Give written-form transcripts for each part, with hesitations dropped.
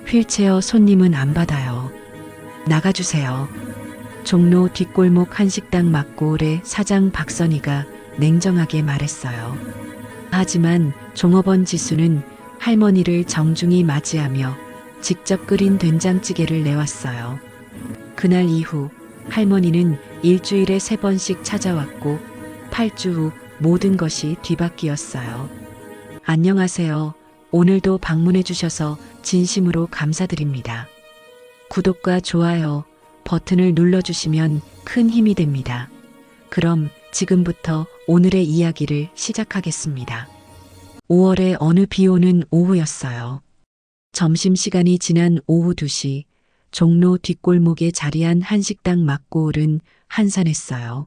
휠체어 손님은 안 받아요. 나가주세요. 종로 뒷골목 한식당 막고을의 사장 박선희가 냉정하게 말했어요. 하지만 종업원 지수는 할머니를 정중히 맞이하며 직접 끓인 된장찌개를 내왔어요. 그날 이후 할머니는 일주일에 3번씩 찾아왔고 8주 후 모든 것이 뒤바뀌었어요. 안녕하세요. 오늘도 방문해 주셔서 진심으로 감사드립니다. 구독과 좋아요 버튼을 눌러주시면 큰 힘이 됩니다. 그럼 지금부터 오늘의 이야기를 시작하겠습니다. 5월의 어느 비 오는 오후였어요. 점심시간이 지난 오후 2시 종로 뒷골목에 자리한 한식당 막고을은 한산했어요.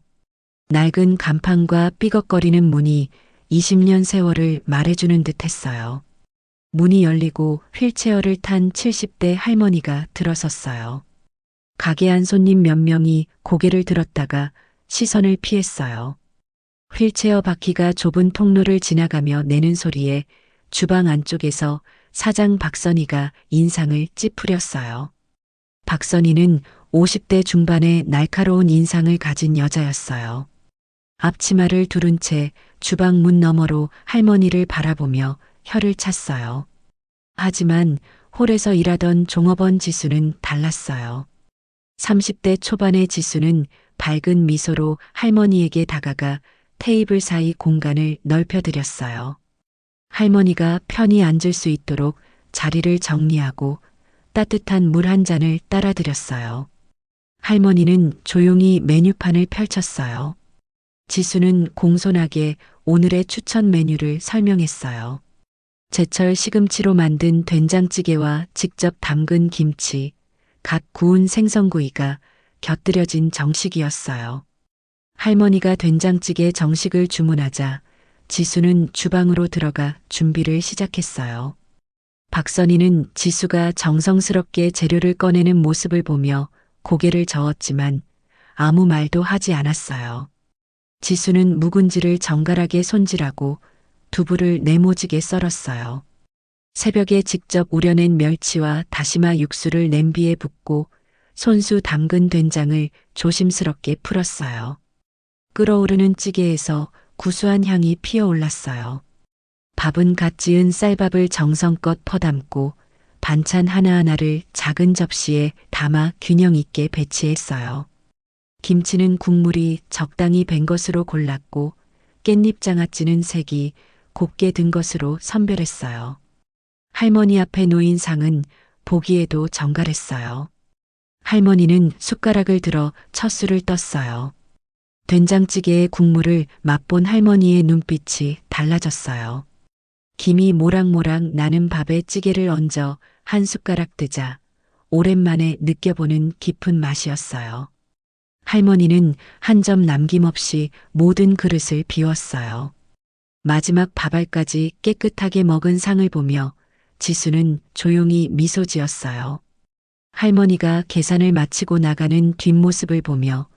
낡은 간판과 삐걱거리는 문이 20년 세월을 말해주는 듯 했어요. 문이 열리고 휠체어를 탄 70대 할머니가 들어섰어요. 가게 안 손님 몇 명이 고개를 들었다가 시선을 피했어요. 휠체어 바퀴가 좁은 통로를 지나가며 내는 소리에 주방 안쪽에서 사장 박선희가 인상을 찌푸렸어요. 박선희는 50대 중반의 날카로운 인상을 가진 여자였어요. 앞치마를 두른 채 주방 문 너머로 할머니를 바라보며 혀를 찼어요. 하지만 홀에서 일하던 종업원 지수는 달랐어요. 30대 초반의 지수는 밝은 미소로 할머니에게 다가가 테이블 사이 공간을 넓혀드렸어요. 할머니가 편히 앉을 수 있도록 자리를 정리하고 따뜻한 물 한 잔을 따라드렸어요. 할머니는 조용히 메뉴판을 펼쳤어요. 지수는 공손하게 오늘의 추천 메뉴를 설명했어요. 제철 시금치로 만든 된장찌개와 직접 담근 김치, 갓 구운 생선구이가 곁들여진 정식이었어요. 할머니가 된장찌개 정식을 주문하자 지수는 주방으로 들어가 준비를 시작했어요. 박선희는 지수가 정성스럽게 재료를 꺼내는 모습을 보며 고개를 저었지만 아무 말도 하지 않았어요. 지수는 묵은지를 정갈하게 손질하고 두부를 네모지게 썰었어요. 새벽에 직접 우려낸 멸치와 다시마 육수를 냄비에 붓고 손수 담근 된장을 조심스럽게 풀었어요. 끓어오르는 찌개에서 구수한 향이 피어올랐어요. 밥은 갓 지은 쌀밥을 정성껏 퍼담고 반찬 하나하나를 작은 접시에 담아 균형 있게 배치했어요. 김치는 국물이 적당히 밴 것으로 골랐고 깻잎 장아찌는 색이 곱게 든 것으로 선별했어요. 할머니 앞에 놓인 상은 보기에도 정갈했어요. 할머니는 숟가락을 들어 첫 술을 떴어요. 된장찌개의 국물을 맛본 할머니의 눈빛이 달라졌어요. 김이 모락모락 나는 밥에 찌개를 얹어 한 숟가락 뜨자 오랜만에 느껴보는 깊은 맛이었어요. 할머니는 한 점 남김없이 모든 그릇을 비웠어요. 마지막 밥알까지 깨끗하게 먹은 상을 보며 지수는 조용히 미소 지었어요. 할머니가 계산을 마치고 나가는 뒷모습을 보며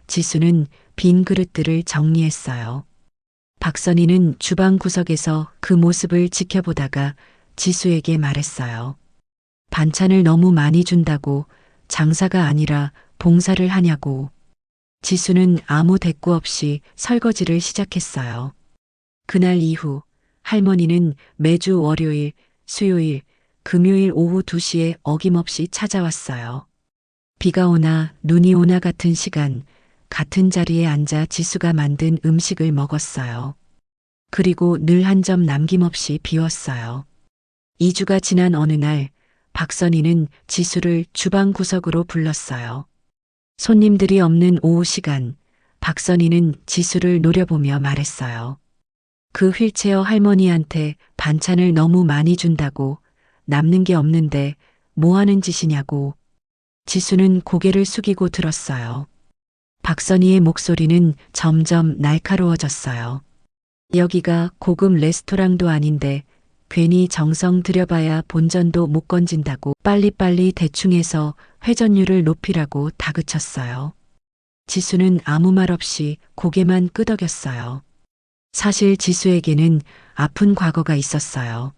지수는 빈 그릇들을 정리했어요. 박선희는 주방 구석에서 그 모습을 지켜보다가 지수에게 말했어요. 반찬을 너무 많이 준다고 장사가 아니라 봉사를 하냐고. 지수는 아무 대꾸 없이 설거지를 시작했어요. 그날 이후 할머니는 매주 월요일, 수요일, 금요일 오후 2시에 어김없이 찾아왔어요. 비가 오나 눈이 오나 같은 시간, 같은 자리에 앉아 지수가 만든 음식을 먹었어요. 그리고 늘 한 점 남김없이 비웠어요. 2주가 지난 어느 날 박선희는 지수를 주방 구석으로 불렀어요. 손님들이 없는 오후 시간, 박선희는 지수를 노려보며 말했어요. 그 휠체어 할머니한테 반찬을 너무 많이 준다고 남는 게 없는데 뭐 하는 짓이냐고. 지수는 고개를 숙이고 들었어요. 박선희의 목소리는 점점 날카로워졌어요. 여기가 고급 레스토랑도 아닌데 괜히 정성 들여봐야 본전도 못 건진다고 빨리빨리 대충해서 회전율을 높이라고 다그쳤어요. 지수는 아무 말 없이 고개만 끄덕였어요. 사실 지수에게는 아픈 과거가 있었어요.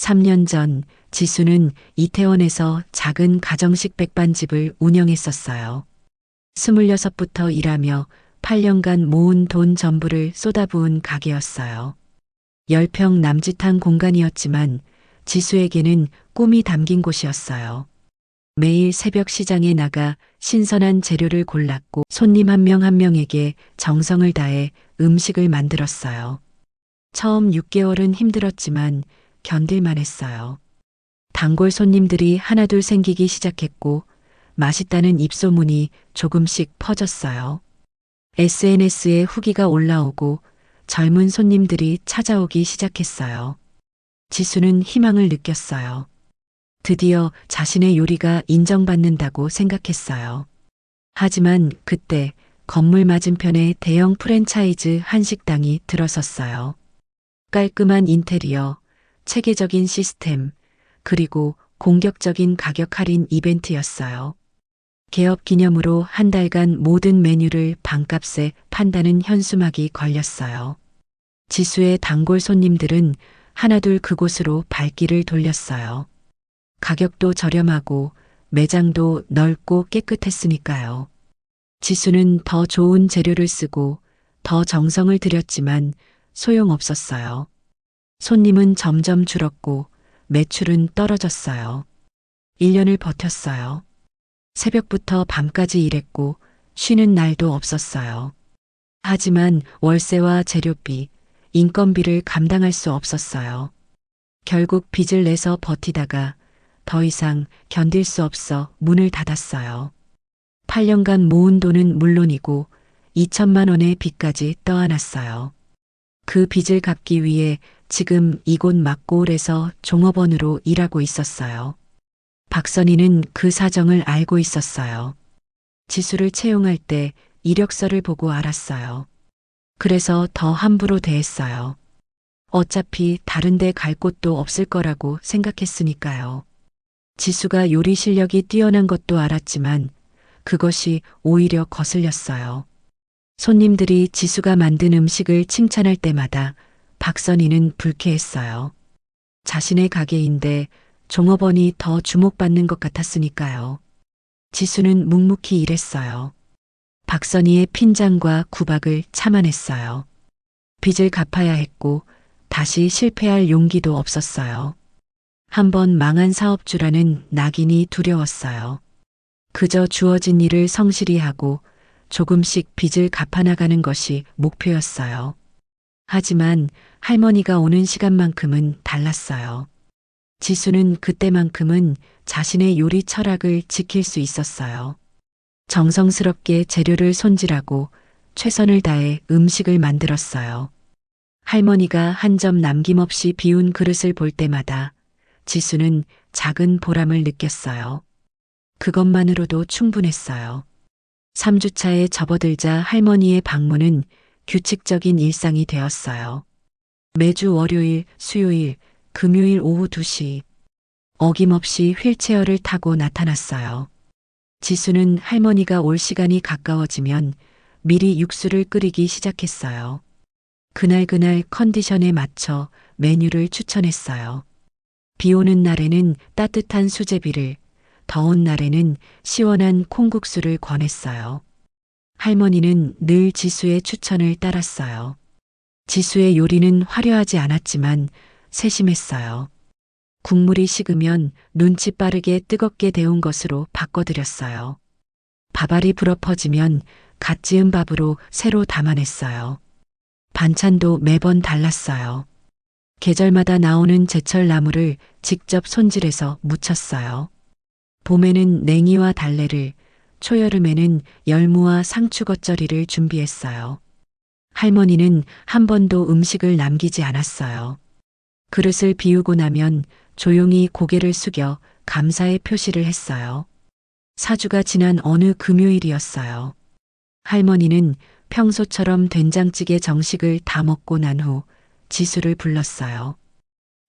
3년 전 지수는 이태원에서 작은 가정식 백반집을 운영했었어요. 26부터 일하며 8년간 모은 돈 전부를 쏟아부은 가게였어요. 10평 남짓한 공간이었지만 지수에게는 꿈이 담긴 곳이었어요. 매일 새벽 시장에 나가 신선한 재료를 골랐고 손님 한 명 한 명에게 정성을 다해 음식을 만들었어요. 처음 6개월은 힘들었지만 견딜만 했어요. 단골 손님들이 하나둘 생기기 시작했고 맛있다는 입소문이 조금씩 퍼졌어요. SNS에 후기가 올라오고 젊은 손님들이 찾아오기 시작했어요. 지수는 희망을 느꼈어요. 드디어 자신의 요리가 인정받는다고 생각했어요. 하지만 그때 건물 맞은편에 대형 프랜차이즈 한식당이 들어섰어요. 깔끔한 인테리어, 체계적인 시스템, 그리고 공격적인 가격 할인 이벤트였어요. 개업 기념으로 한 달간 모든 메뉴를 반값에 판다는 현수막이 걸렸어요. 지수의 단골 손님들은 하나둘 그곳으로 발길을 돌렸어요. 가격도 저렴하고 매장도 넓고 깨끗했으니까요. 지수는 더 좋은 재료를 쓰고 더 정성을 들였지만 소용없었어요. 손님은 점점 줄었고 매출은 떨어졌어요. 1년을 버텼어요. 새벽부터 밤까지 일했고 쉬는 날도 없었어요. 하지만 월세와 재료비, 인건비를 감당할 수 없었어요. 결국 빚을 내서 버티다가 더 이상 견딜 수 없어 문을 닫았어요. 8년간 모은 돈은 물론이고 2천만 원의 빚까지 떠안았어요. 그 빚을 갚기 위해 지금 이곳 막고을에서 종업원으로 일하고 있었어요. 박선희는 그 사정을 알고 있었어요. 지수를 채용할 때 이력서를 보고 알았어요. 그래서 더 함부로 대했어요. 어차피 다른 데 갈 곳도 없을 거라고 생각했으니까요. 지수가 요리 실력이 뛰어난 것도 알았지만 그것이 오히려 거슬렸어요. 손님들이 지수가 만든 음식을 칭찬할 때마다 박선희는 불쾌했어요. 자신의 가게인데 종업원이 더 주목받는 것 같았으니까요. 지수는 묵묵히 일했어요. 박선희의 핀잔과 구박을 참아냈어요. 빚을 갚아야 했고 다시 실패할 용기도 없었어요. 한번 망한 사업주라는 낙인이 두려웠어요. 그저 주어진 일을 성실히 하고 조금씩 빚을 갚아나가는 것이 목표였어요. 하지만 할머니가 오는 시간만큼은 달랐어요. 지수는 그때만큼은 자신의 요리 철학을 지킬 수 있었어요. 정성스럽게 재료를 손질하고 최선을 다해 음식을 만들었어요. 할머니가 한 점 남김없이 비운 그릇을 볼 때마다 지수는 작은 보람을 느꼈어요. 그것만으로도 충분했어요. 3주차에 접어들자 할머니의 방문은 규칙적인 일상이 되었어요. 매주 월요일, 수요일, 금요일 오후 2시 어김없이 휠체어를 타고 나타났어요. 지수는 할머니가 올 시간이 가까워지면 미리 육수를 끓이기 시작했어요. 그날 컨디션에 맞춰 메뉴를 추천했어요. 비 오는 날에는 따뜻한 수제비를, 더운 날에는 시원한 콩국수를 권했어요. 할머니는 늘 지수의 추천을 따랐어요. 지수의 요리는 화려하지 않았지만 세심했어요. 국물이 식으면 눈치 빠르게 뜨겁게 데운 것으로 바꿔드렸어요. 밥알이 불어퍼지면 갓 지은 밥으로 새로 담아냈어요. 반찬도 매번 달랐어요. 계절마다 나오는 제철 나물을 직접 손질해서 무쳤어요. 봄에는 냉이와 달래를, 초여름에는 열무와 상추 겉절이를 준비했어요. 할머니는 한 번도 음식을 남기지 않았어요. 그릇을 비우고 나면 조용히 고개를 숙여 감사의 표시를 했어요. 4주가 지난 어느 금요일이었어요. 할머니는 평소처럼 된장찌개 정식을 다 먹고 난 후 지수를 불렀어요.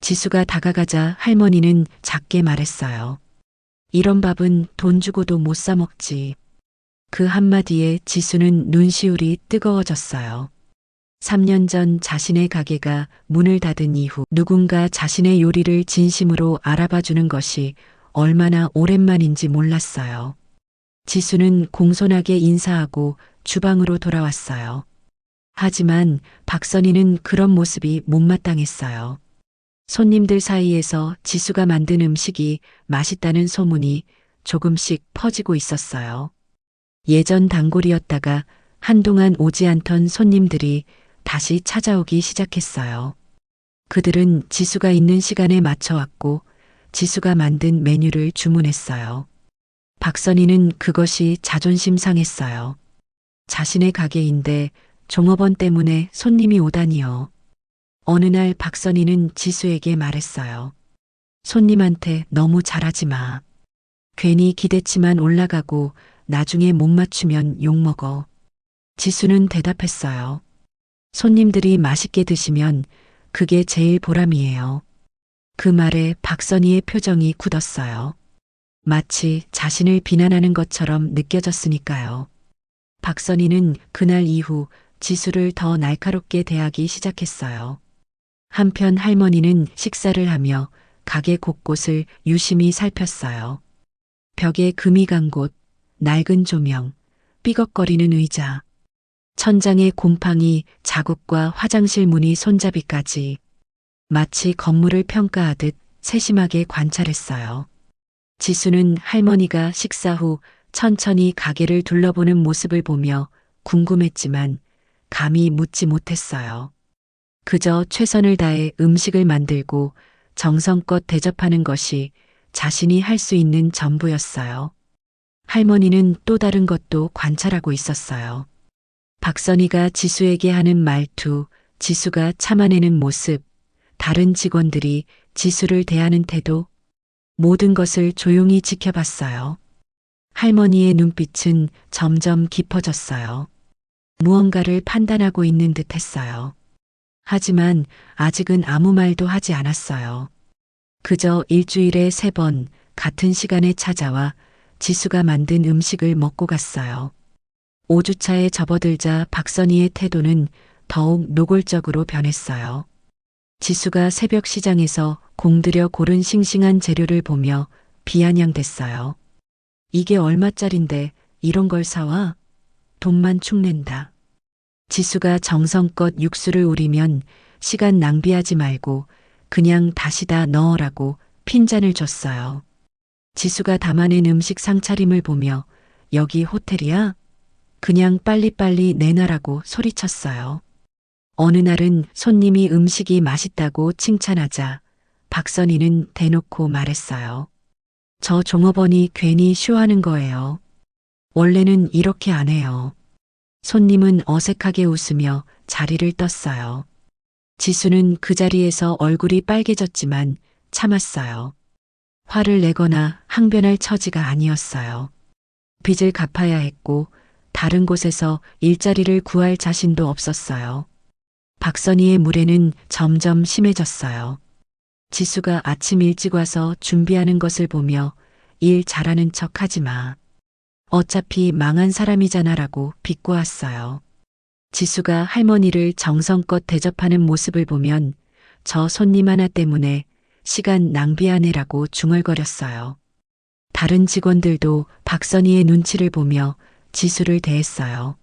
지수가 다가가자 할머니는 작게 말했어요. 이런 밥은 돈 주고도 못 사 먹지. 그 한마디에 지수는 눈시울이 뜨거워졌어요. 3년 전 자신의 가게가 문을 닫은 이후 누군가 자신의 요리를 진심으로 알아봐 주는 것이 얼마나 오랜만인지 몰랐어요. 지수는 공손하게 인사하고 주방으로 돌아왔어요. 하지만 박선희는 그런 모습이 못마땅했어요. 손님들 사이에서 지수가 만든 음식이 맛있다는 소문이 조금씩 퍼지고 있었어요. 예전 단골이었다가 한동안 오지 않던 손님들이 다시 찾아오기 시작했어요. 그들은 지수가 있는 시간에 맞춰 왔고 지수가 만든 메뉴를 주문했어요. 박선희는 그것이 자존심 상했어요. 자신의 가게인데 종업원 때문에 손님이 오다니요. 어느 날 박선희는 지수에게 말했어요. 손님한테 너무 잘하지 마. 괜히 기대치만 올라가고 나중에 못 맞추면 욕먹어. 지수는 대답했어요. 손님들이 맛있게 드시면 그게 제일 보람이에요. 그 말에 박선희의 표정이 굳었어요. 마치 자신을 비난하는 것처럼 느껴졌으니까요. 박선희는 그날 이후 지수를 더 날카롭게 대하기 시작했어요. 한편 할머니는 식사를 하며 가게 곳곳을 유심히 살폈어요. 벽에 금이 간 곳, 낡은 조명, 삐걱거리는 의자, 천장에 곰팡이, 자국과 화장실 문이 손잡이까지 마치 건물을 평가하듯 세심하게 관찰했어요. 지수는 할머니가 식사 후 천천히 가게를 둘러보는 모습을 보며 궁금했지만 감히 묻지 못했어요. 그저 최선을 다해 음식을 만들고 정성껏 대접하는 것이 자신이 할 수 있는 전부였어요. 할머니는 또 다른 것도 관찰하고 있었어요. 박선희가 지수에게 하는 말투, 지수가 참아내는 모습, 다른 직원들이 지수를 대하는 태도, 모든 것을 조용히 지켜봤어요. 할머니의 눈빛은 점점 깊어졌어요. 무언가를 판단하고 있는 듯 했어요. 하지만 아직은 아무 말도 하지 않았어요. 그저 일주일에 3번 같은 시간에 찾아와 지수가 만든 음식을 먹고 갔어요. 5주차에 접어들자 박선희의 태도는 더욱 노골적으로 변했어요. 지수가 새벽 시장에서 공들여 고른 싱싱한 재료를 보며 비아냥댔어요. 이게 얼마짜린데 이런 걸 사와? 돈만 축낸다. 지수가 정성껏 육수를 우리면 시간 낭비하지 말고 그냥 다시다 넣으라고 핀잔을 줬어요. 지수가 담아낸 음식 상차림을 보며 여기 호텔이야? 그냥 빨리빨리 내놔라고 소리쳤어요. 어느 날은 손님이 음식이 맛있다고 칭찬하자 박선희는 대놓고 말했어요. 저 종업원이 괜히 쇼하는 거예요. 원래는 이렇게 안 해요. 손님은 어색하게 웃으며 자리를 떴어요. 지수는 그 자리에서 얼굴이 빨개졌지만 참았어요. 화를 내거나 항변할 처지가 아니었어요. 빚을 갚아야 했고 다른 곳에서 일자리를 구할 자신도 없었어요. 박선희의 물에는 점점 심해졌어요. 지수가 아침 일찍 와서 준비하는 것을 보며 일 잘하는 척 하지 마. 어차피 망한 사람이잖아라고 비꼬았어요. 지수가 할머니를 정성껏 대접하는 모습을 보면 저 손님 하나 때문에 시간 낭비하네라고 중얼거렸어요. 다른 직원들도 박선희의 눈치를 보며 지수를 대했어요.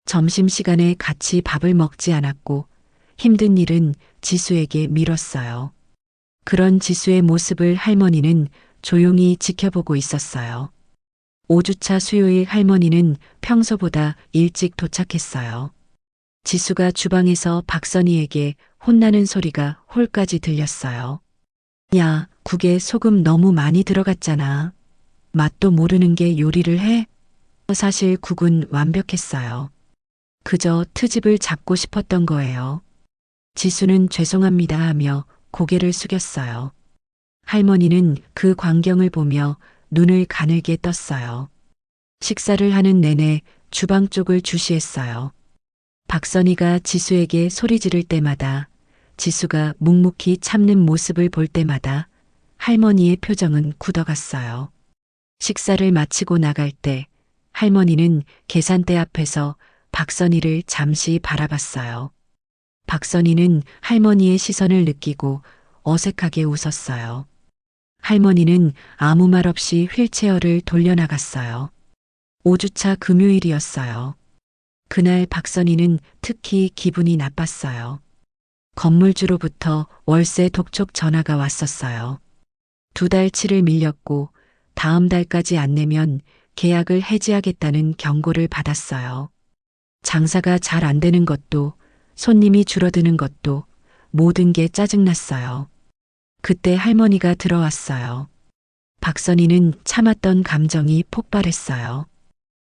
점심시간에 같이 밥을 먹지 않았고 힘든 일은 지수에게 미뤘어요. 그런 지수의 모습을 할머니는 조용히 지켜보고 있었어요. 5주차 수요일 할머니는 평소보다 일찍 도착했어요. 지수가 주방에서 박선희에게 혼나는 소리가 홀까지 들렸어요. 야, 국에 소금 너무 많이 들어갔잖아. 맛도 모르는 게 요리를 해? 사실 국은 완벽했어요. 그저 트집을 잡고 싶었던 거예요. 지수는 죄송합니다 하며 고개를 숙였어요. 할머니는 그 광경을 보며 눈을 가늘게 떴어요. 식사를 하는 내내 주방 쪽을 주시했어요. 박선희가 지수에게 소리 지를 때마다 지수가 묵묵히 참는 모습을 볼 때마다 할머니의 표정은 굳어갔어요. 식사를 마치고 나갈 때 할머니는 계산대 앞에서 박선희를 잠시 바라봤어요. 박선희는 할머니의 시선을 느끼고 어색하게 웃었어요. 할머니는 아무 말 없이 휠체어를 돌려나갔어요. 5주차 금요일이었어요. 그날 박선희는 특히 기분이 나빴어요. 건물주로부터 월세 독촉 전화가 왔었어요. 2달치를 밀렸고 다음 달까지 안 내면 계약을 해지하겠다는 경고를 받았어요. 장사가 잘 안 되는 것도 손님이 줄어드는 것도 모든 게 짜증났어요. 그때 할머니가 들어왔어요. 박선희는 참았던 감정이 폭발했어요.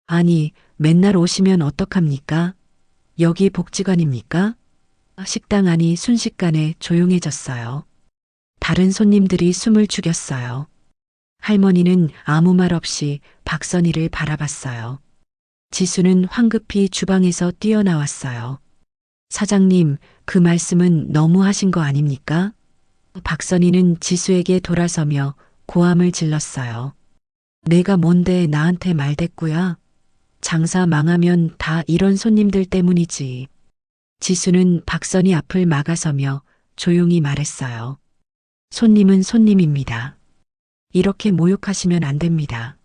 아니, 맨날 오시면 어떡합니까? 여기 복지관입니까? 식당 안이 순식간에 조용해졌어요. 다른 손님들이 숨을 죽였어요. 할머니는 아무 말 없이 박선희를 바라봤어요. 지수는 황급히 주방에서 뛰어나왔어요. 사장님, 그 말씀은 너무 하신 거 아닙니까? 박선희는 지수에게 돌아서며 고함을 질렀어요. 내가 뭔데 나한테 말대꾸야? 장사 망하면 다 이런 손님들 때문이지. 지수는 박선희 앞을 막아서며 조용히 말했어요. 손님은 손님입니다. 이렇게 모욕하시면 안 됩니다.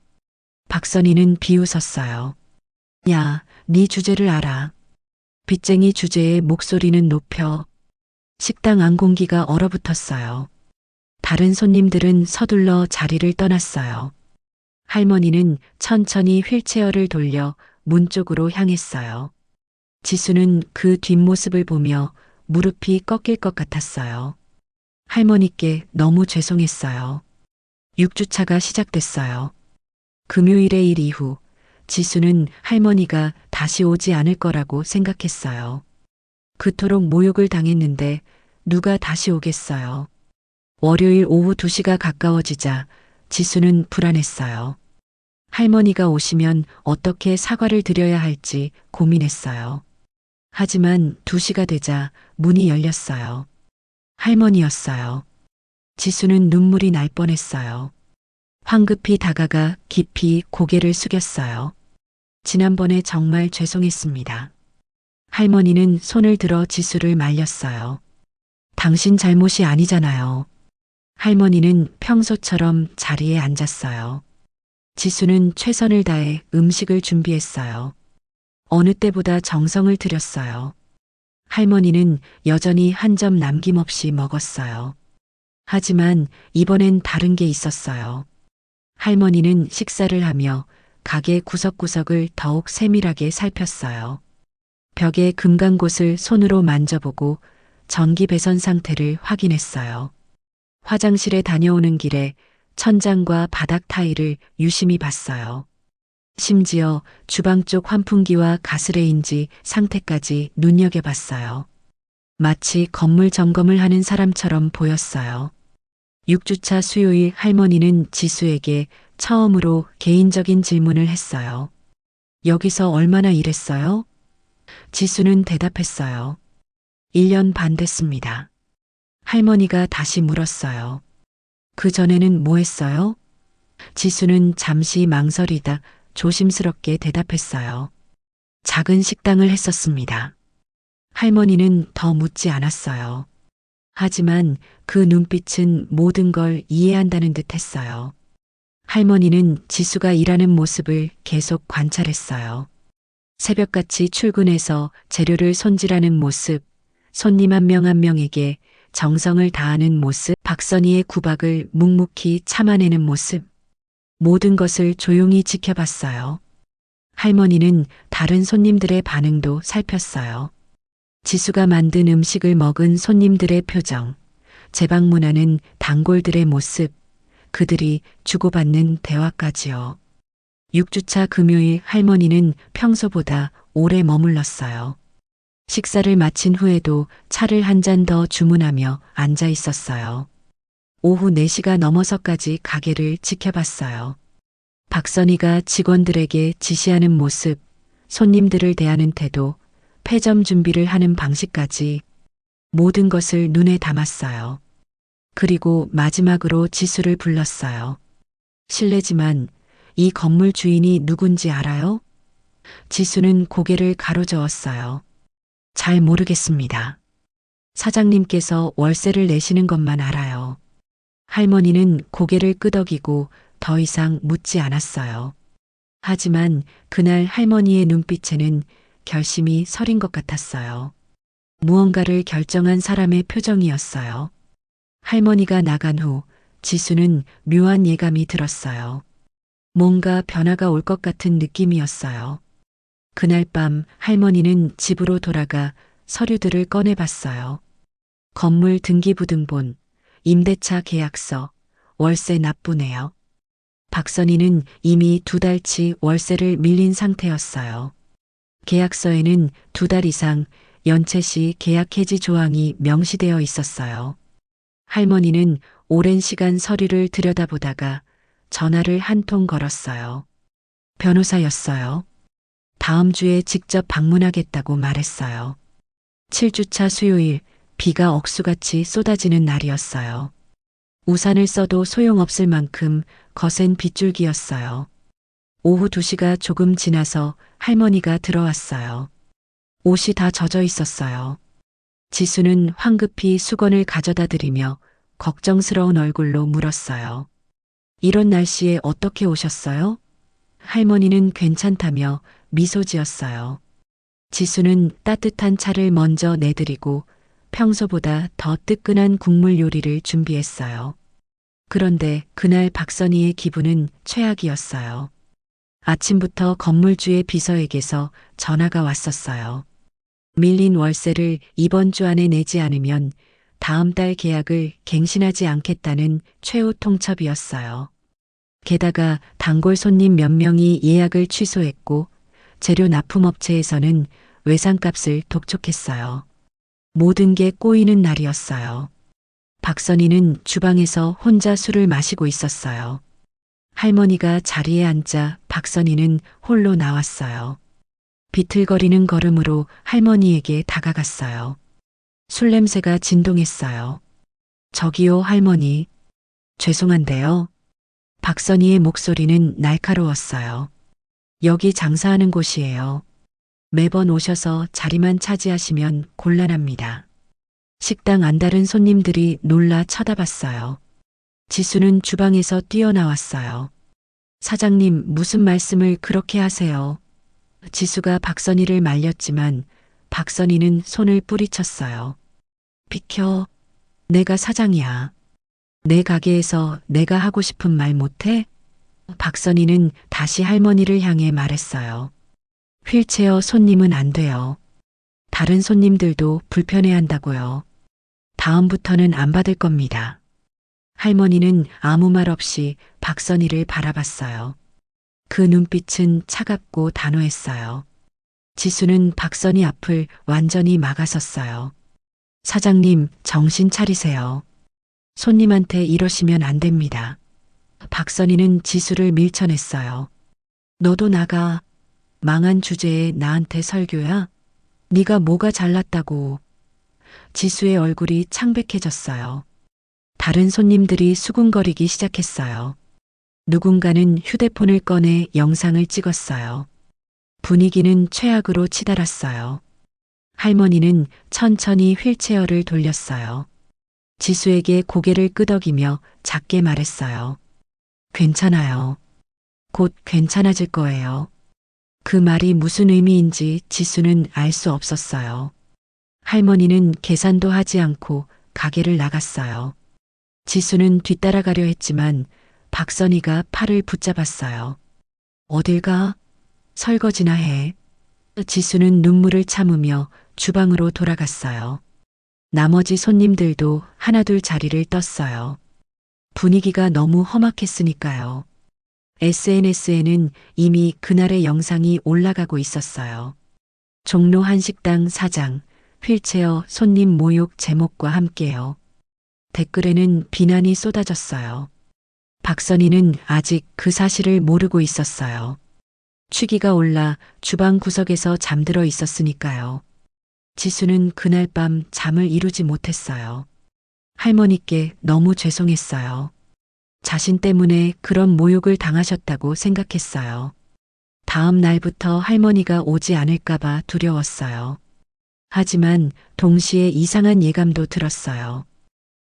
박선희는 비웃었어요. 야, 네 주제를 알아. 빚쟁이 주제에 목소리는 높여. 식당 안 공기가 얼어붙었어요. 다른 손님들은 서둘러 자리를 떠났어요. 할머니는 천천히 휠체어를 돌려 문 쪽으로 향했어요. 지수는 그 뒷모습을 보며 무릎이 꺾일 것 같았어요. 할머니께 너무 죄송했어요. 6주차가 시작됐어요. 금요일의 일 이후 지수는 할머니가 다시 오지 않을 거라고 생각했어요. 그토록 모욕을 당했는데 누가 다시 오겠어요. 월요일 오후 2시가 가까워지자 지수는 불안했어요. 할머니가 오시면 어떻게 사과를 드려야 할지 고민했어요. 하지만 2시가 되자 문이 열렸어요. 할머니였어요. 지수는 눈물이 날 뻔했어요. 황급히 다가가 깊이 고개를 숙였어요. 지난번에 정말 죄송했습니다. 할머니는 손을 들어 지수를 말렸어요. 당신 잘못이 아니잖아요. 할머니는 평소처럼 자리에 앉았어요. 지수는 최선을 다해 음식을 준비했어요. 어느 때보다 정성을 들였어요. 할머니는 여전히 한 점 남김없이 먹었어요. 하지만 이번엔 다른 게 있었어요. 할머니는 식사를 하며 가게 구석구석을 더욱 세밀하게 살폈어요. 벽에 금간 곳을 손으로 만져보고 전기 배선 상태를 확인했어요. 화장실에 다녀오는 길에 천장과 바닥 타일을 유심히 봤어요. 심지어 주방 쪽 환풍기와 가스레인지 상태까지 눈여겨봤어요. 마치 건물 점검을 하는 사람처럼 보였어요. 6주차 수요일 할머니는 지수에게 처음으로 개인적인 질문을 했어요. 여기서 얼마나 일했어요? 지수는 대답했어요. 1년 반 됐습니다. 할머니가 다시 물었어요. 그 전에는 뭐 했어요? 지수는 잠시 망설이다 조심스럽게 대답했어요. 작은 식당을 했었습니다. 할머니는 더 묻지 않았어요. 하지만 그 눈빛은 모든 걸 이해한다는 듯 했어요. 할머니는 지수가 일하는 모습을 계속 관찰했어요. 새벽같이 출근해서 재료를 손질하는 모습, 손님 한 명 한 명에게 정성을 다하는 모습, 박선희의 구박을 묵묵히 참아내는 모습, 모든 것을 조용히 지켜봤어요. 할머니는 다른 손님들의 반응도 살폈어요. 지수가 만든 음식을 먹은 손님들의 표정, 재방문하는 단골들의 모습, 그들이 주고받는 대화까지요. 6주차 금요일 할머니는 평소보다 오래 머물렀어요. 식사를 마친 후에도 차를 한 잔 더 주문하며 앉아 있었어요. 오후 4시가 넘어서까지 가게를 지켜봤어요. 박선희가 직원들에게 지시하는 모습, 손님들을 대하는 태도, 폐점 준비를 하는 방식까지 모든 것을 눈에 담았어요. 그리고 마지막으로 지수를 불렀어요. 실례지만 이 건물 주인이 누군지 알아요? 지수는 고개를 가로저었어요. 잘 모르겠습니다. 사장님께서 월세를 내시는 것만 알아요. 할머니는 고개를 끄덕이고 더 이상 묻지 않았어요. 하지만 그날 할머니의 눈빛에는 결심이 서린 것 같았어요. 무언가를 결정한 사람의 표정이었어요. 할머니가 나간 후 지수는 묘한 예감이 들었어요. 뭔가 변화가 올 것 같은 느낌이었어요. 그날 밤 할머니는 집으로 돌아가 서류들을 꺼내봤어요. 건물 등기부등본, 임대차 계약서, 월세 납부내역. 박선희는 이미 2달치 월세를 밀린 상태였어요. 계약서에는 2달 이상 연체 시 계약 해지 조항이 명시되어 있었어요. 할머니는 오랜 시간 서류를 들여다보다가 전화를 한 통 걸었어요. 변호사였어요. 다음 주에 직접 방문하겠다고 말했어요. 7주차 수요일, 비가 억수같이 쏟아지는 날이었어요. 우산을 써도 소용없을 만큼 거센 빗줄기였어요. 오후 2시가 조금 지나서 할머니가 들어왔어요. 옷이 다 젖어 있었어요. 지수는 황급히 수건을 가져다 드리며 걱정스러운 얼굴로 물었어요. 이런 날씨에 어떻게 오셨어요? 할머니는 괜찮다며 미소 지었어요. 지수는 따뜻한 차를 먼저 내드리고 평소보다 더 뜨끈한 국물 요리를 준비했어요. 그런데 그날 박선희의 기분은 최악이었어요. 아침부터 건물주의 비서에게서 전화가 왔었어요. 밀린 월세를 이번 주 안에 내지 않으면 다음 달 계약을 갱신하지 않겠다는 최후 통첩이었어요. 게다가 단골 손님 몇 명이 예약을 취소했고 재료 납품업체에서는 외상값을 독촉했어요. 모든 게 꼬이는 날이었어요. 박선희는 주방에서 혼자 술을 마시고 있었어요. 할머니가 자리에 앉자 박선희는 홀로 나왔어요. 비틀거리는 걸음으로 할머니에게 다가갔어요. 술 냄새가 진동했어요. 저기요, 할머니. 죄송한데요. 박선희의 목소리는 날카로웠어요. 여기 장사하는 곳이에요. 매번 오셔서 자리만 차지하시면 곤란합니다. 식당 안다른 손님들이 놀라 쳐다봤어요. 지수는 주방에서 뛰어나왔어요. 사장님, 무슨 말씀을 그렇게 하세요? 지수가 박선희를 말렸지만 박선희는 손을 뿌리쳤어요. 비켜. 내가 사장이야. 내 가게에서 내가 하고 싶은 말 못해? 박선희는 다시 할머니를 향해 말했어요. 휠체어 손님은 안 돼요. 다른 손님들도 불편해한다고요. 다음부터는 안 받을 겁니다. 할머니는 아무 말 없이 박선희를 바라봤어요. 그 눈빛은 차갑고 단호했어요. 지수는 박선희 앞을 완전히 막아섰어요. 사장님, 정신 차리세요. 손님한테 이러시면 안 됩니다. 박선희는 지수를 밀쳐냈어요. 너도 나가. 망한 주제에 나한테 설교야? 네가 뭐가 잘났다고. 지수의 얼굴이 창백해졌어요. 다른 손님들이 수군거리기 시작했어요. 누군가는 휴대폰을 꺼내 영상을 찍었어요. 분위기는 최악으로 치달았어요. 할머니는 천천히 휠체어를 돌렸어요. 지수에게 고개를 끄덕이며 작게 말했어요. 괜찮아요. 곧 괜찮아질 거예요. 그 말이 무슨 의미인지 지수는 알 수 없었어요. 할머니는 계산도 하지 않고 가게를 나갔어요. 지수는 뒤따라가려 했지만 박선희가 팔을 붙잡았어요. 어딜 가? 설거지나 해. 지수는 눈물을 참으며 주방으로 돌아갔어요. 나머지 손님들도 하나둘 자리를 떴어요. 분위기가 너무 험악했으니까요. SNS에는 이미 그날의 영상이 올라가고 있었어요. 종로 한식당 사장, 휠체어 손님 모욕 제목과 함께요. 댓글에는 비난이 쏟아졌어요. 박선희는 아직 그 사실을 모르고 있었어요. 취기가 올라 주방 구석에서 잠들어 있었으니까요. 지수는 그날 밤 잠을 이루지 못했어요. 할머니께 너무 죄송했어요. 자신 때문에 그런 모욕을 당하셨다고 생각했어요. 다음 날부터 할머니가 오지 않을까봐 두려웠어요. 하지만 동시에 이상한 예감도 들었어요.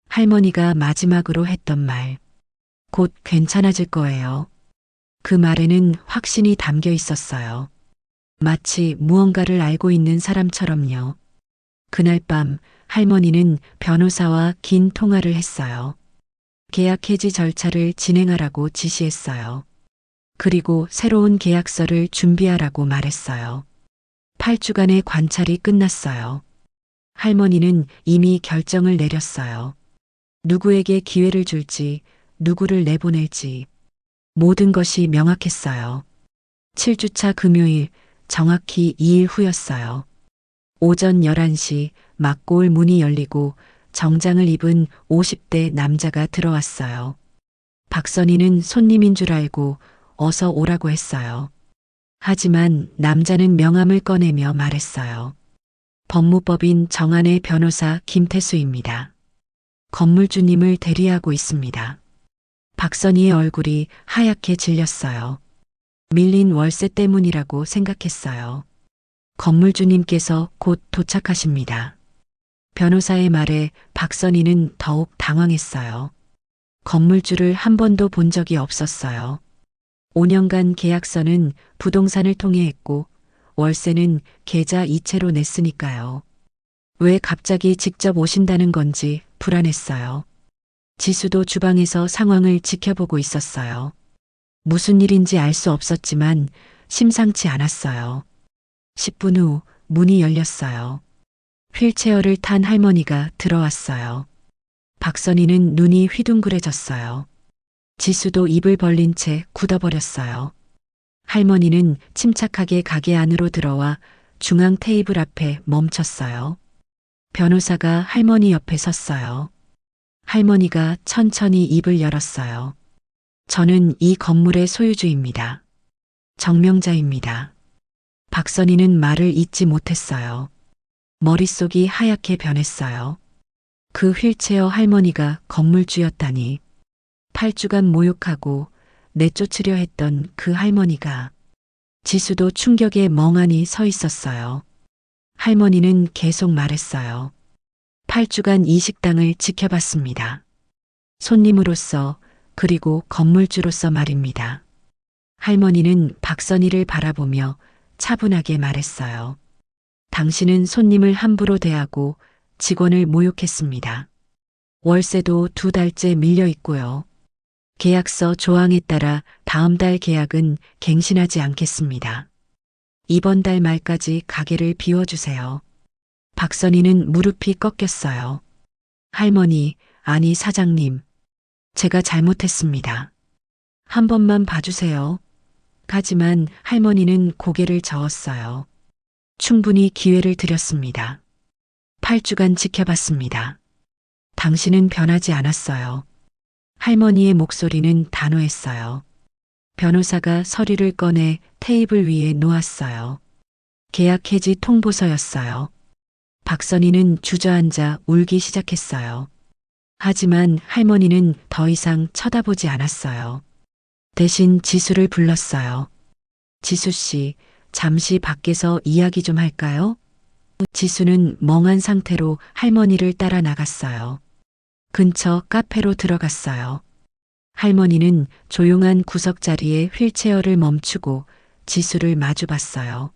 할머니가 마지막으로 했던 말. 곧 괜찮아질 거예요. 그 말에는 확신이 담겨 있었어요. 마치 무언가를 알고 있는 사람처럼요. 그날 밤 할머니는 변호사와 긴 통화를 했어요. 계약 해지 절차를 진행하라고 지시했어요. 그리고 새로운 계약서를 준비하라고 말했어요. 8주간의 관찰이 끝났어요. 할머니는 이미 결정을 내렸어요. 누구에게 기회를 줄지, 누구를 내보낼지. 모든 것이 명확했어요. 7주차 금요일, 정확히 2일 후였어요. 오전 11시 막고울 문이 열리고 정장을 입은 50대 남자가 들어왔어요. 박선희는 손님인 줄 알고 어서 오라고 했어요. 하지만 남자는 명함을 꺼내며 말했어요. 법무법인 정한의 변호사 김태수입니다. 건물주님을 대리하고 있습니다. 박선희의 얼굴이 하얗게 질렸어요. 밀린 월세 때문이라고 생각했어요. 건물주님께서 곧 도착하십니다. 변호사의 말에 박선희는 더욱 당황했어요. 건물주를 한 번도 본 적이 없었어요. 5년간 계약서는 부동산을 통해 했고 월세는 계좌 이체로 냈으니까요. 왜 갑자기 직접 오신다는 건지 불안했어요. 지수도 주방에서 상황을 지켜보고 있었어요. 무슨 일인지 알 수 없었지만 심상치 않았어요. 10분 후 문이 열렸어요. 휠체어를 탄 할머니가 들어왔어요. 박선희는 눈이 휘둥그레졌어요. 지수도 입을 벌린 채 굳어버렸어요. 할머니는 침착하게 가게 안으로 들어와 중앙 테이블 앞에 멈췄어요. 변호사가 할머니 옆에 섰어요. 할머니가 천천히 입을 열었어요. 저는 이 건물의 소유주입니다. 정명자입니다. 박선희는 말을 잇지 못했어요. 머릿속이 하얗게 변했어요. 그 휠체어 할머니가 건물주였다니. 8주간 모욕하고 내쫓으려 했던 그 할머니가. 지수도 충격에 멍하니 서 있었어요. 할머니는 계속 말했어요. 8주간 이 식당을 지켜봤습니다. 손님으로서 그리고 건물주로서 말입니다. 할머니는 박선희를 바라보며 차분하게 말했어요. 당신은 손님을 함부로 대하고 직원을 모욕했습니다. 월세도 2달째 밀려 있고요. 계약서 조항에 따라 다음 달 계약은 갱신하지 않겠습니다. 이번 달 말까지 가게를 비워주세요. 박선희는 무릎이 꺾였어요. 할머니, 아니 사장님. 제가 잘못했습니다. 한 번만 봐주세요. 하지만 할머니는 고개를 저었어요. 충분히 기회를 드렸습니다. 8주간 지켜봤습니다. 당신은 변하지 않았어요. 할머니의 목소리는 단호했어요. 변호사가 서류를 꺼내 테이블 위에 놓았어요. 계약 해지 통보서였어요. 박선희는 주저앉아 울기 시작했어요. 하지만 할머니는 더 이상 쳐다보지 않았어요. 대신 지수를 불렀어요. 지수 씨, 잠시 밖에서 이야기 좀 할까요? 지수는 멍한 상태로 할머니를 따라 나갔어요. 근처 카페로 들어갔어요. 할머니는 조용한 구석 자리에 휠체어를 멈추고 지수를 마주봤어요.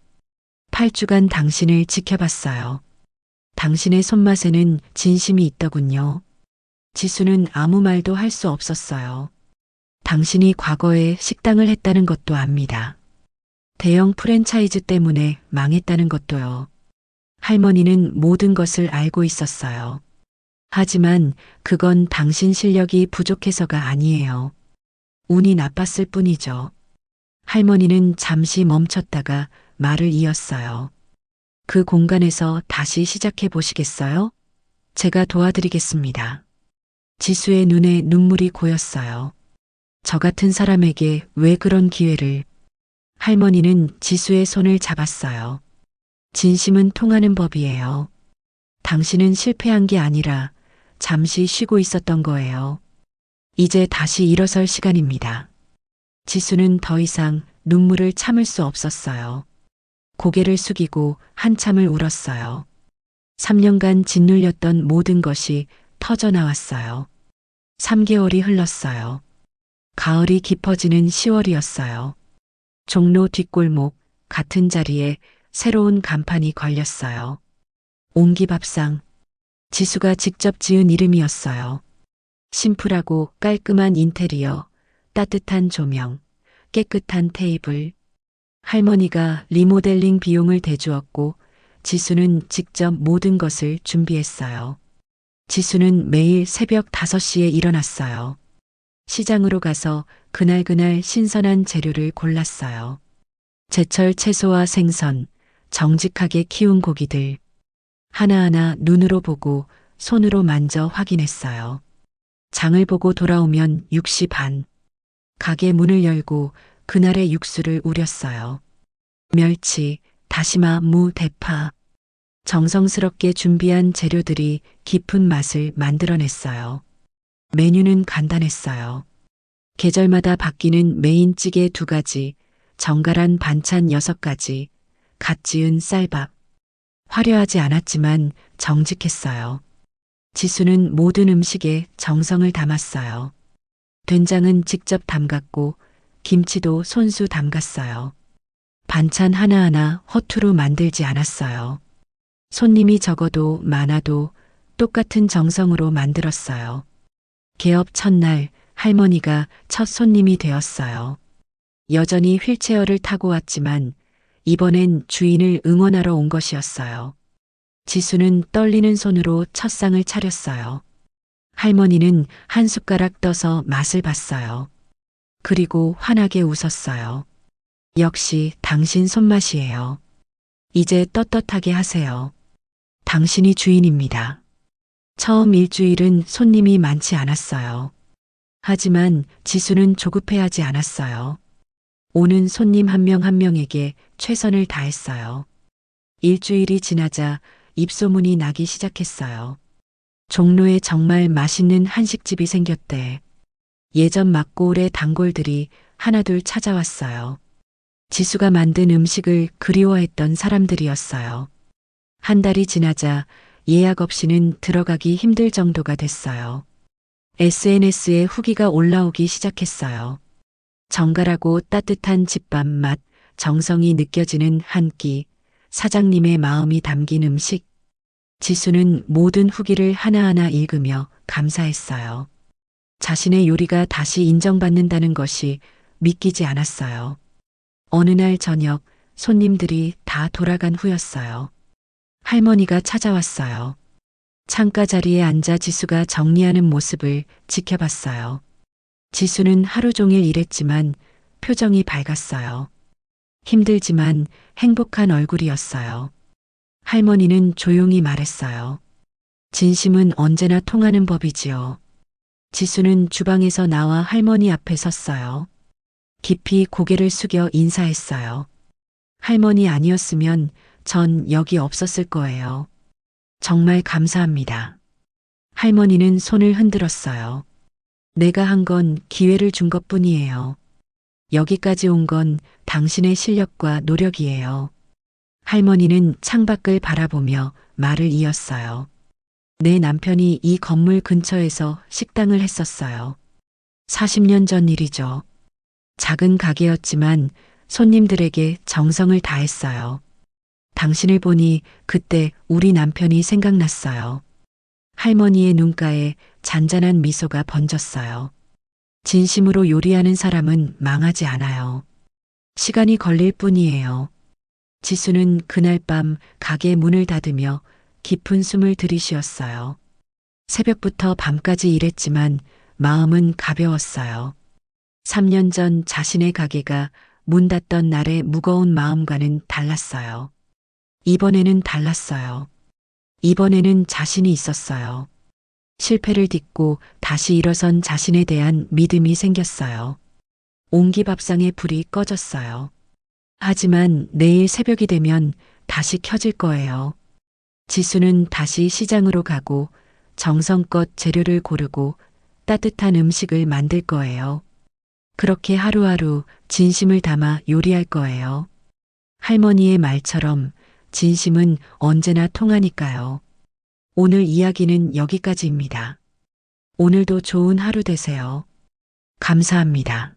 8주간 당신을 지켜봤어요. 당신의 손맛에는 진심이 있더군요. 지수는 아무 말도 할 수 없었어요. 당신이 과거에 식당을 했다는 것도 압니다. 대형 프랜차이즈 때문에 망했다는 것도요. 할머니는 모든 것을 알고 있었어요. 하지만 그건 당신 실력이 부족해서가 아니에요. 운이 나빴을 뿐이죠. 할머니는 잠시 멈췄다가 말을 이었어요. 그 공간에서 다시 시작해 보시겠어요? 제가 도와드리겠습니다. 지수의 눈에 눈물이 고였어요. 저 같은 사람에게 왜 그런 기회를. 할머니는 지수의 손을 잡았어요. 진심은 통하는 법이에요. 당신은 실패한 게 아니라 잠시 쉬고 있었던 거예요. 이제 다시 일어설 시간입니다. 지수는 더 이상 눈물을 참을 수 없었어요. 고개를 숙이고 한참을 울었어요. 3년간 짓눌렸던 모든 것이 터져 나왔어요. 3개월이 흘렀어요. 가을이 깊어지는 10월이었어요. 종로 뒷골목 같은 자리에 새로운 간판이 걸렸어요. 옹기밥상. 지수가 직접 지은 이름이었어요. 심플하고 깔끔한 인테리어, 따뜻한 조명, 깨끗한 테이블. 할머니가 리모델링 비용을 대주었고 지수는 직접 모든 것을 준비했어요. 지수는 매일 새벽 5시에 일어났어요. 시장으로 가서 그날그날 신선한 재료를 골랐어요. 제철 채소와 생선, 정직하게 키운 고기들. 하나하나 눈으로 보고 손으로 만져 확인했어요. 장을 보고 돌아오면 6시 반. 가게 문을 열고 그날의 육수를 우렸어요. 멸치, 다시마, 무, 대파. 정성스럽게 준비한 재료들이 깊은 맛을 만들어냈어요. 메뉴는 간단했어요. 계절마다 바뀌는 메인 찌개 2가지, 정갈한 반찬 6가지, 갓 지은 쌀밥. 화려하지 않았지만 정직했어요. 지수는 모든 음식에 정성을 담았어요. 된장은 직접 담갔고 김치도 손수 담갔어요. 반찬 하나하나 허투루 만들지 않았어요. 손님이 적어도 많아도 똑같은 정성으로 만들었어요. 개업 첫날 할머니가 첫 손님이 되었어요. 여전히 휠체어를 타고 왔지만 이번엔 주인을 응원하러 온 것이었어요. 지수는 떨리는 손으로 첫 상을 차렸어요. 할머니는 한 숟가락 떠서 맛을 봤어요. 그리고 환하게 웃었어요. 역시 당신 손맛이에요. 이제 떳떳하게 하세요. 당신이 주인입니다. 처음 일주일은 손님이 많지 않았어요. 하지만 지수는 조급해하지 않았어요. 오는 손님 한 명 한 명에게 최선을 다했어요. 일주일이 지나자 입소문이 나기 시작했어요. 종로에 정말 맛있는 한식집이 생겼대. 예전 막고울의 단골들이 하나둘 찾아왔어요. 지수가 만든 음식을 그리워했던 사람들이었어요. 한 달이 지나자 예약 없이는 들어가기 힘들 정도가 됐어요. SNS에 후기가 올라오기 시작했어요. 정갈하고 따뜻한 집밥 맛, 정성이 느껴지는 한 끼, 사장님의 마음이 담긴 음식. 지수는 모든 후기를 하나하나 읽으며 감사했어요. 자신의 요리가 다시 인정받는다는 것이 믿기지 않았어요. 어느 날 저녁 손님들이 다 돌아간 후였어요. 할머니가 찾아왔어요. 창가 자리에 앉아 지수가 정리하는 모습을 지켜봤어요. 지수는 하루 종일 일했지만 표정이 밝았어요. 힘들지만 행복한 얼굴이었어요. 할머니는 조용히 말했어요. 진심은 언제나 통하는 법이지요. 지수는 주방에서 나와 할머니 앞에 섰어요. 깊이 고개를 숙여 인사했어요. 할머니 아니었으면 전 여기 없었을 거예요. 정말 감사합니다. 할머니는 손을 흔들었어요. 내가 한 건 기회를 준 것뿐이에요. 여기까지 온 건 당신의 실력과 노력이에요. 할머니는 창밖을 바라보며 말을 이었어요. 내 남편이 이 건물 근처에서 식당을 했었어요. 40년 전 일이죠. 작은 가게였지만 손님들에게 정성을 다했어요. 당신을 보니 그때 우리 남편이 생각났어요. 할머니의 눈가에 잔잔한 미소가 번졌어요. 진심으로 요리하는 사람은 망하지 않아요. 시간이 걸릴 뿐이에요. 지수는 그날 밤 가게 문을 닫으며 깊은 숨을 들이쉬었어요. 새벽부터 밤까지 일했지만 마음은 가벼웠어요. 3년 전 자신의 가게가 문 닫던 날의 무거운 마음과는 달랐어요. 이번에는 달랐어요. 이번에는 자신이 있었어요. 실패를 딛고 다시 일어선 자신에 대한 믿음이 생겼어요. 옹기밥상의 불이 꺼졌어요. 하지만 내일 새벽이 되면 다시 켜질 거예요. 지수는 다시 시장으로 가고 정성껏 재료를 고르고 따뜻한 음식을 만들 거예요. 그렇게 하루하루 진심을 담아 요리할 거예요. 할머니의 말처럼 진심은 언제나 통하니까요. 오늘 이야기는 여기까지입니다. 오늘도 좋은 하루 되세요. 감사합니다.